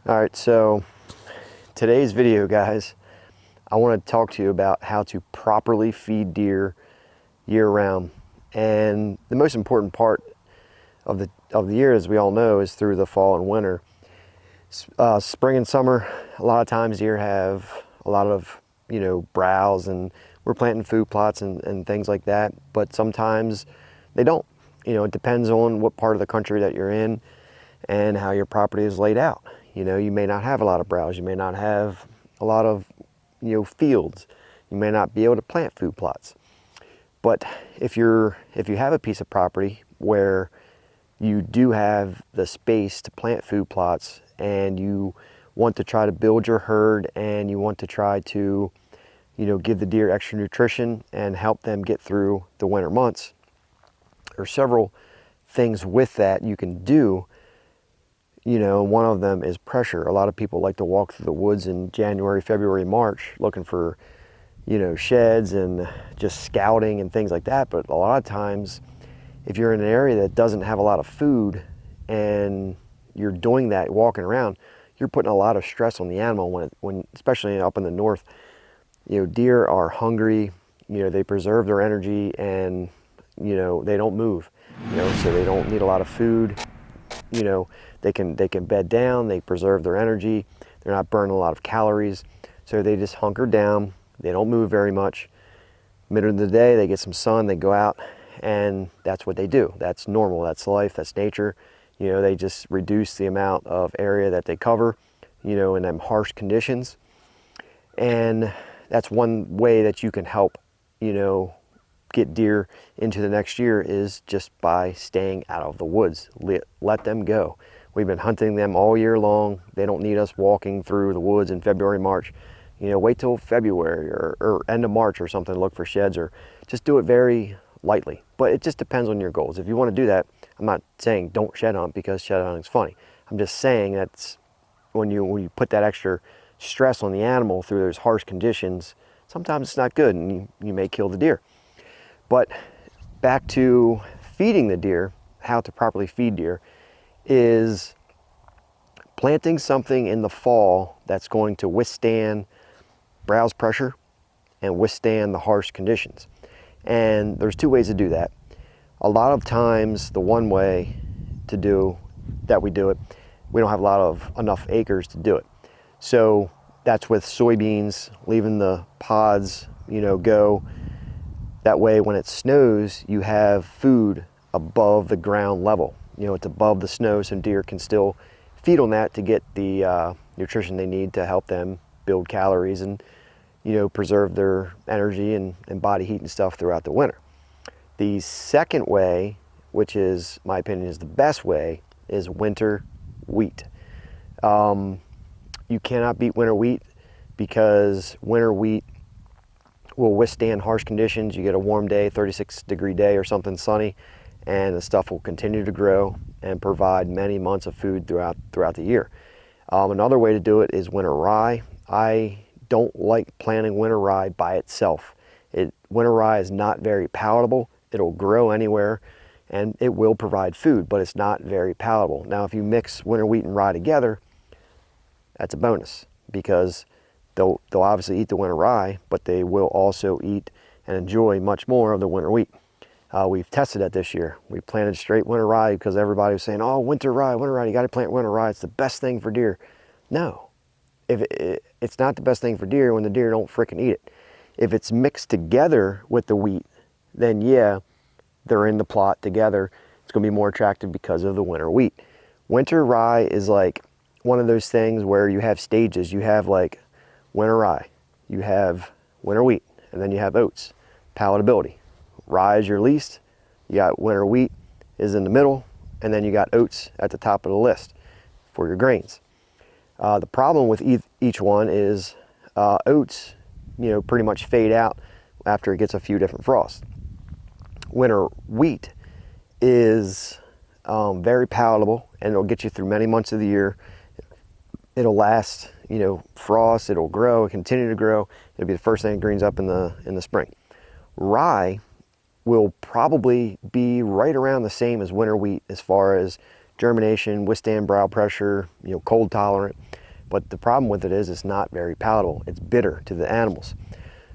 All right, so today's video, guys, I want to talk to you about how to properly feed deer year-round. And the most important part of the year, as we all know, is through the fall and winter. Spring and summer, a lot of times deer have a lot of browse, and we're planting food plots and things like that. But sometimes they don't. It depends on what part of the country that you're in and how your property is laid out. You may not have a lot of browse. You may not have a lot of fields. You may not be able to plant food plots. But if you have a piece of property where you do have the space to plant food plots, and you want to try to build your herd, and you want to try to give the deer extra nutrition and help them get through the winter months, there are several things with that you can do. One of them is pressure. A lot of people like to walk through the woods in January, February, March looking for sheds and just scouting and things like that. But a lot of times, if you're in an area that doesn't have a lot of food and you're doing that walking around, you're putting a lot of stress on the animal when especially up in the north. Deer are hungry, they preserve their energy, and they don't move, so they don't need a lot of food. They can bed down, they preserve their energy, they're not burning a lot of calories, so they just hunker down, they don't move very much. Middle of the day, they get some sun, they go out, and that's what they do. That's normal, that's life, that's nature. They just reduce the amount of area that they cover, in them harsh conditions. And that's one way that you can help, get deer into the next year, is just by staying out of the woods. Let them go. We've been hunting them all year long. They don't need us walking through the woods in February, March. Wait till February or end of March or something to look for sheds, or just do it very lightly. But it just depends on your goals. If you want to do that, I'm not saying don't shed hunt, because shed hunting is funny. I'm just saying that's when you put that extra stress on the animal through those harsh conditions, sometimes it's not good, and you may kill the deer. But back to feeding the deer, how to properly feed deer is planting something in the fall that's going to withstand browse pressure and withstand the harsh conditions. And there's two ways to do that. A lot of times, the one way to do that we do it, we don't have enough acres to do it. So that's with soybeans, leaving the pods, go. That way, when it snows, you have food above the ground level. It's above the snow, so deer can still feed on that to get the nutrition they need to help them build calories and, preserve their energy and body heat and stuff throughout the winter. The second way, which is, my opinion, is the best way, is winter wheat. You cannot beat winter wheat, because winter wheat will withstand harsh conditions. You get a warm day, 36-degree day or something sunny, and the stuff will continue to grow and provide many months of food throughout the year. Another way to do it is winter rye. I don't like planting winter rye by itself. Winter rye is not very palatable. It'll grow anywhere and it will provide food, but it's not very palatable. Now, if you mix winter wheat and rye together, that's a bonus, because they'll obviously eat the winter rye, but they will also eat and enjoy much more of the winter wheat. We've tested that this year. We planted straight winter rye because everybody was saying, oh, winter rye, you got to plant winter rye. It's the best thing for deer. No, it's not the best thing for deer when the deer don't frickin' eat it. If it's mixed together with the wheat, then yeah, they're in the plot together. It's going to be more attractive because of the winter wheat. Winter rye is like one of those things where you have stages. You have like winter rye, you have winter wheat, and then you have oats. Palatability. Rye is your least, you got winter wheat is in the middle, and then you got oats at the top of the list for your grains. The problem with each one is oats, pretty much fade out after it gets a few different frosts. Winter wheat is very palatable, and it'll get you through many months of the year. It'll last, frost, it'll grow, continue to grow. It'll be the first thing that greens up in the spring. Rye will probably be right around the same as winter wheat as far as germination, withstand brow pressure, cold tolerant. But the problem with it is it's not very palatable. It's bitter to the animals.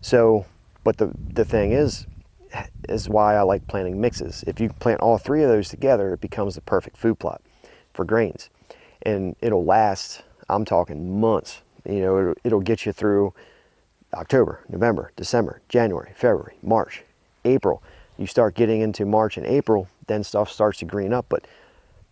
So, but the thing is why I like planting mixes. If you plant all three of those together, it becomes the perfect food plot for grains. And it'll last, I'm talking months. It'll get you through October, November, December, January, February, March, April. You start getting into March and April, then stuff starts to green up. But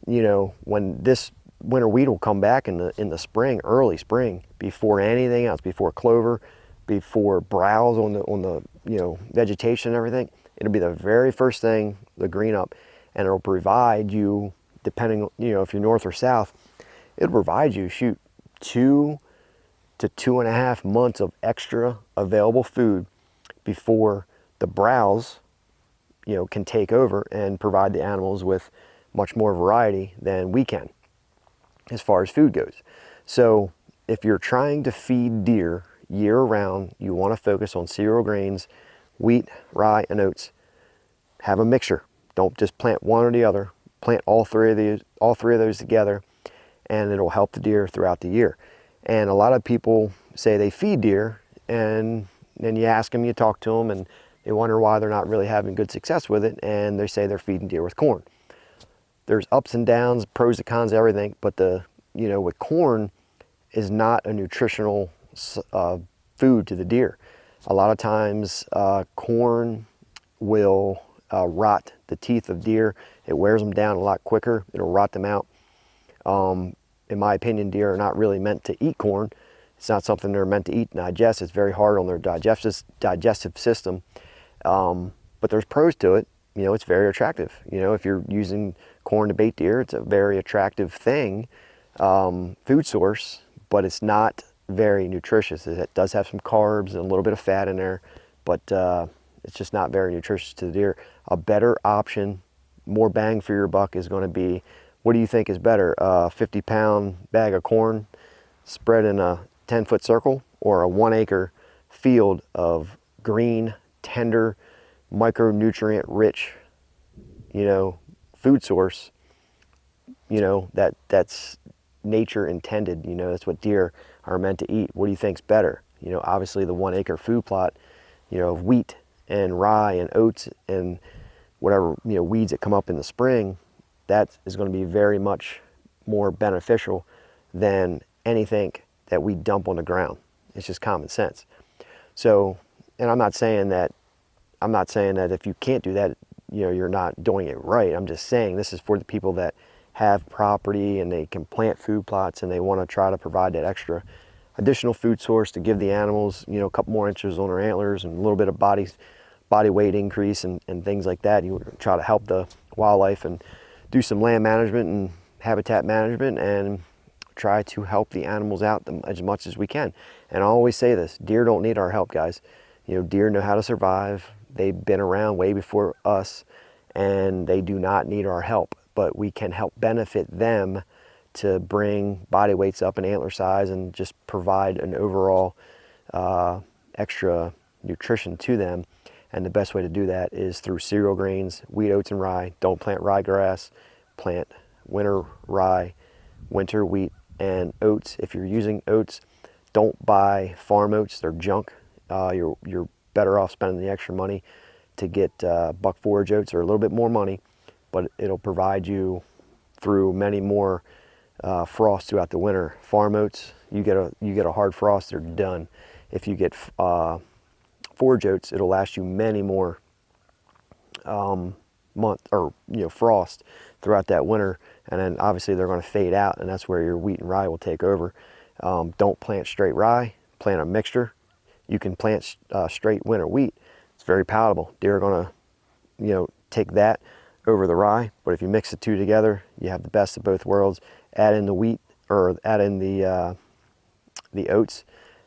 when this winter wheat will come back in the spring, early spring, before anything else, before clover, before browse on the vegetation and everything, it'll be the very first thing to green up, and it'll provide you, depending if you're north or south, it'll provide you 2 to 2.5 months of extra available food before the browse can take over and provide the animals with much more variety than we can as far as food goes. So if you're trying to feed deer year round, you want to focus on cereal grains, wheat, rye, and oats. Have a mixture. Don't just plant one or the other. Plant all three of those together, and it'll help the deer throughout the year. And a lot of people say they feed deer, and then you ask them, you talk to them, and they wonder why they're not really having good success with it, and they say they're feeding deer with corn. There's ups and downs, pros and cons, everything, but with corn is not a nutritional food to the deer. A lot of times corn will rot the teeth of deer. It wears them down a lot quicker. It'll rot them out. In my opinion, deer are not really meant to eat corn. It's not something they're meant to eat and digest. It's very hard on their digestive system. But there's pros to it. It's very attractive. If you're using corn to bait deer, it's a very attractive thing, food source, but it's not very nutritious. It does have some carbs and a little bit of fat in there, but it's just not very nutritious to the deer. A better option, more bang for your buck, is going to be, what do you think is better? A 50-pound bag of corn spread in a 10-foot circle, or a 1-acre field of green, tender, micronutrient rich, food source, that's nature intended, that's what deer are meant to eat. What do you think's better? Obviously the 1-acre food plot, of wheat and rye and oats and whatever, weeds that come up in the spring, that is going to be very much more beneficial than anything that we dump on the ground. It's just common sense. So, and I'm not saying that if you can't do that, you're not doing it right. I'm just saying this is for the people that have property and they can plant food plots and they want to try to provide that extra additional food source to give the animals, a couple more inches on their antlers and a little bit of body weight increase and things like that. You try to help the wildlife and do some land management and habitat management and try to help the animals out as much as we can. And I always say this, deer don't need our help, guys. Deer know how to survive. They've been around way before us, and they do not need our help, but we can help benefit them to bring body weights up and antler size and just provide an overall extra nutrition to them. And the best way to do that is through cereal grains, wheat, oats, and rye. Don't plant ryegrass. Plant winter rye, winter wheat, and oats. If you're using oats, don't buy farm oats. They're junk. You're better off spending the extra money to get buck forage oats, or a little bit more money, but it'll provide you through many more frosts throughout the winter. Farm oats, you get a hard frost, they're done. If you get forage oats, it'll last you many more frost throughout that winter, and then obviously they're going to fade out, and that's where your wheat and rye will take over. Don't plant straight rye, plant a mixture. You can plant straight winter wheat. It's very palatable. Deer are going to take that over the rye, but if you mix the two together, you have the best of both worlds. Add in the wheat, or add in the oats,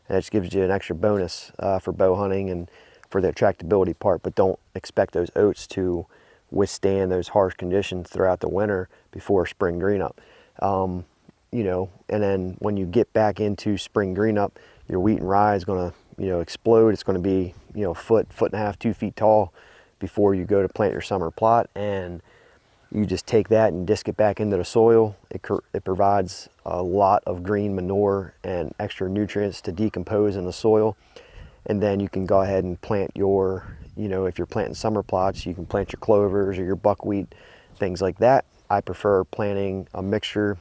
and it just gives you an extra bonus for bow hunting and for the attractability part. But don't expect those oats to withstand those harsh conditions throughout the winter before spring green up. And then when you get back into spring green up, your wheat and rye is going to explode. It's going to be foot and a half, 2 feet tall before you go to plant your summer plot. And You just take that and disc it back into the soil. It provides a lot of green manure and extra nutrients to decompose in the soil. And then you can go ahead and plant your, if you're planting summer plots, you can plant your clovers or your buckwheat, things like that. I prefer planting a mixture,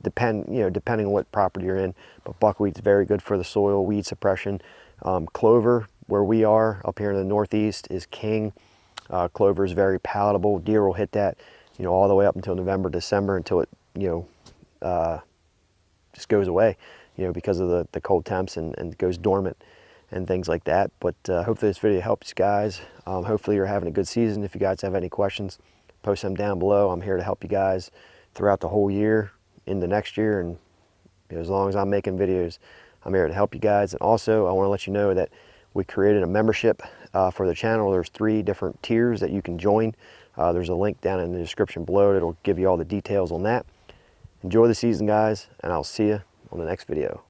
depending on what property you're in, but buckwheat's very good for the soil, weed suppression. Clover, where we are up here in the Northeast, is king. Clover is very palatable. Deer will hit that, all the way up until November, December, until it, just goes away, because of the cold temps and goes dormant and things like that. But hopefully this video helps you guys. Hopefully you're having a good season. If you guys have any questions, post them down below. I'm here to help you guys throughout the whole year, in the next year, and as long as I'm making videos, I'm here to help you guys. And also, I want to let you know that we created a membership for the channel. There's 3 different tiers that you can join. There's a link down in the description below that'll give you all the details on that. Enjoy the season, guys, and I'll see you on the next video.